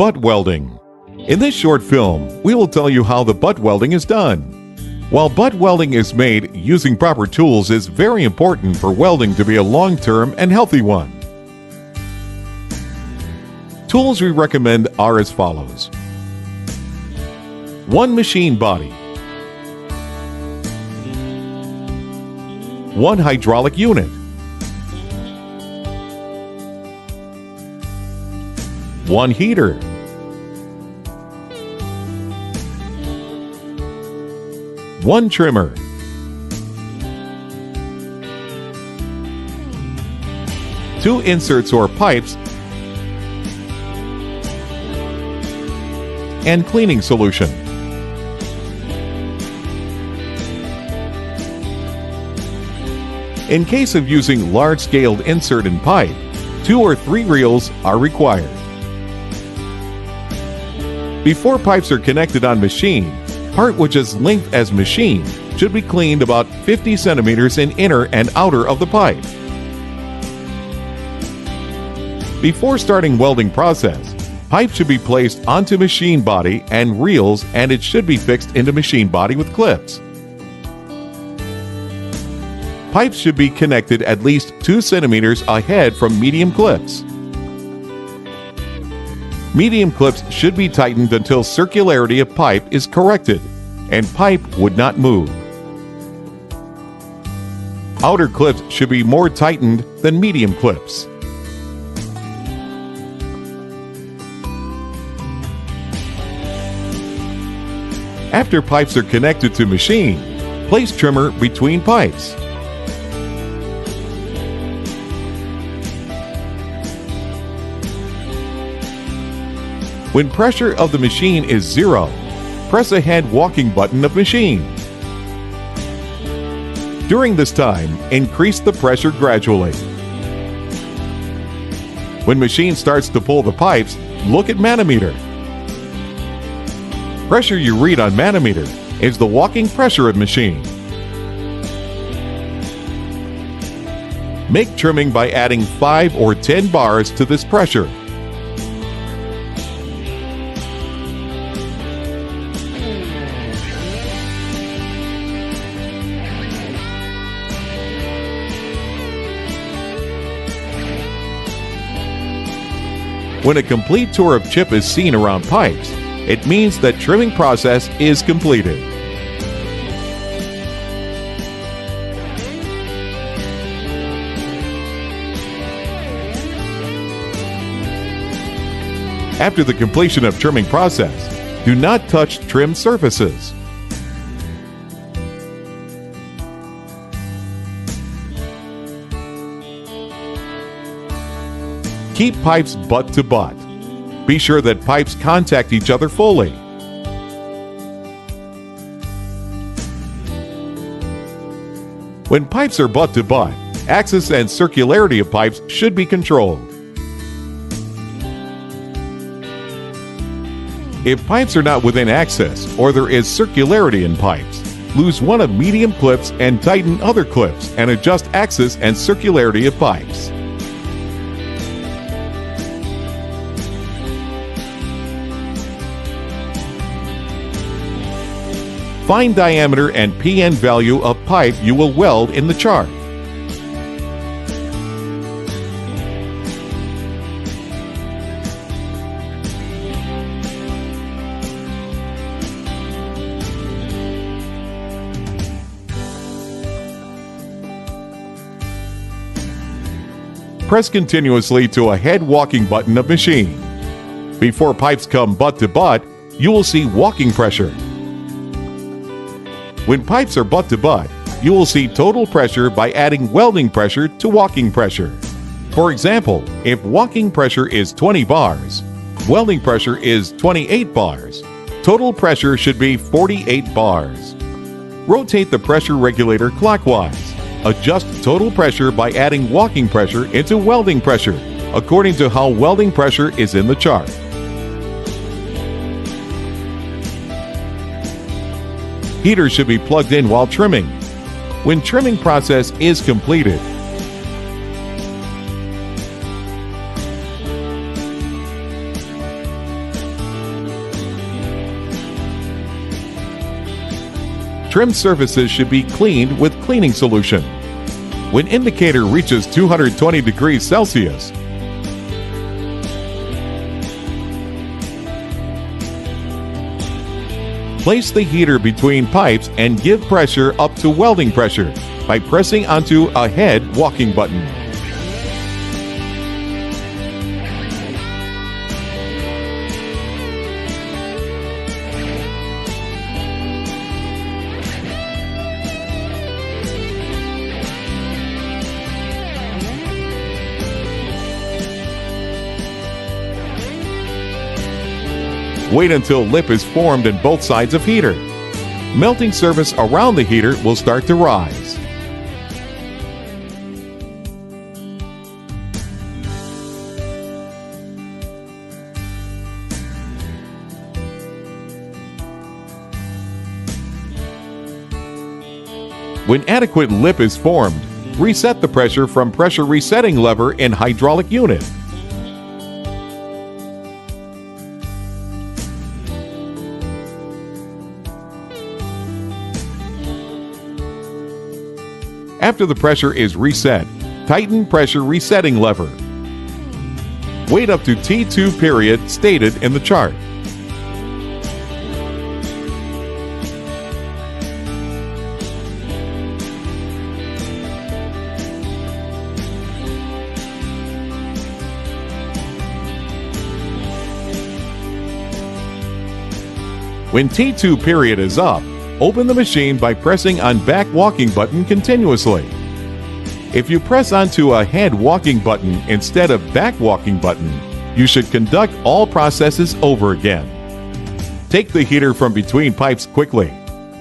Butt welding. In this short film, we will tell you how the butt welding is done. While butt welding is made, using proper tools is very important for welding to be a long-term and healthy one. Tools we recommend are as follows. 1 machine body, 1 hydraulic unit, 1 heater, 1 trimmer, 2 inserts or pipes, and cleaning solution. In case of using large-scaled insert and pipe, 2 or 3 reels are required. Before pipes are connected on machine, part which is length as machine should be cleaned about 50 centimeters in inner and outer of the pipe. Before starting welding process, pipe should be placed onto machine body and reels, and it should be fixed into machine body with clips. Pipes should be connected at least 2 centimeters ahead from medium clips. Medium clips should be tightened until circularity of pipe is corrected, and pipe would not move. Outer clips should be more tightened than medium clips. After pipes are connected to machine, place trimmer between pipes. When pressure of the machine is 0, press a head walking button of machine. During this time, increase the pressure gradually. When machine starts to pull the pipes, look at manometer. Pressure you read on manometer is the walking pressure of machine. Make trimming by adding 5 or 10 bars to this pressure. When a complete tour of chip is seen around pipes, it means that trimming process is completed. After the completion of trimming process, do not touch trim surfaces. Keep pipes butt to butt. Be sure that pipes contact each other fully. When pipes are butt to butt, axis and circularity of pipes should be controlled. If pipes are not within axis or there is circularity in pipes, lose one of medium clips and tighten other clips and adjust axis and circularity of pipes. Find diameter and PN value of pipe you will weld in the chart. Press continuously to a head walking button of machine. Before pipes come butt to butt, you will see walking pressure. When pipes are butt to butt, you will see total pressure by adding welding pressure to walking pressure. For example, if walking pressure is 20 bars, welding pressure is 28 bars. Total pressure should be 48 bars. Rotate the pressure regulator clockwise. Adjust total pressure by adding walking pressure into welding pressure, according to how welding pressure is in the chart. Heater should be plugged in while trimming. When trimming process is completed, Trim surfaces should be cleaned with cleaning solution. When indicator reaches 220 degrees Celsius, place the heater between pipes and give pressure up to welding pressure by pressing onto a head walking button. Wait until lip is formed in both sides of heater. Melting surface around the heater will start to rise. When adequate lip is formed, reset the pressure from pressure resetting lever in hydraulic unit. After the pressure is reset, tighten pressure resetting lever. Wait up to T2 period stated in the chart. When T2 period is up, open the machine by pressing on back walking button continuously. If you press onto a head walking button instead of back walking button, you should conduct all processes over again. Take the heater from between pipes quickly.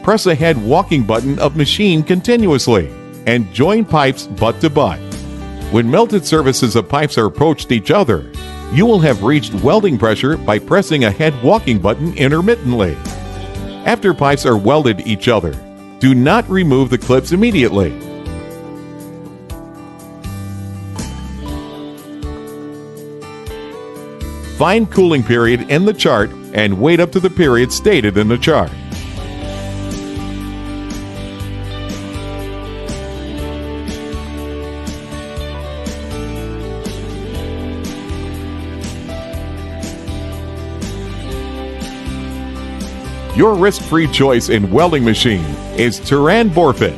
Press a head walking button of machine continuously and join pipes butt to butt. When melted surfaces of pipes are approached each other, you will have reached welding pressure by pressing a head walking button intermittently. After pipes are welded each other, do not remove the clips immediately. Find cooling period in the chart and wait up to the period stated in the chart. Your risk-free choice in welding machine is Turan Borefit.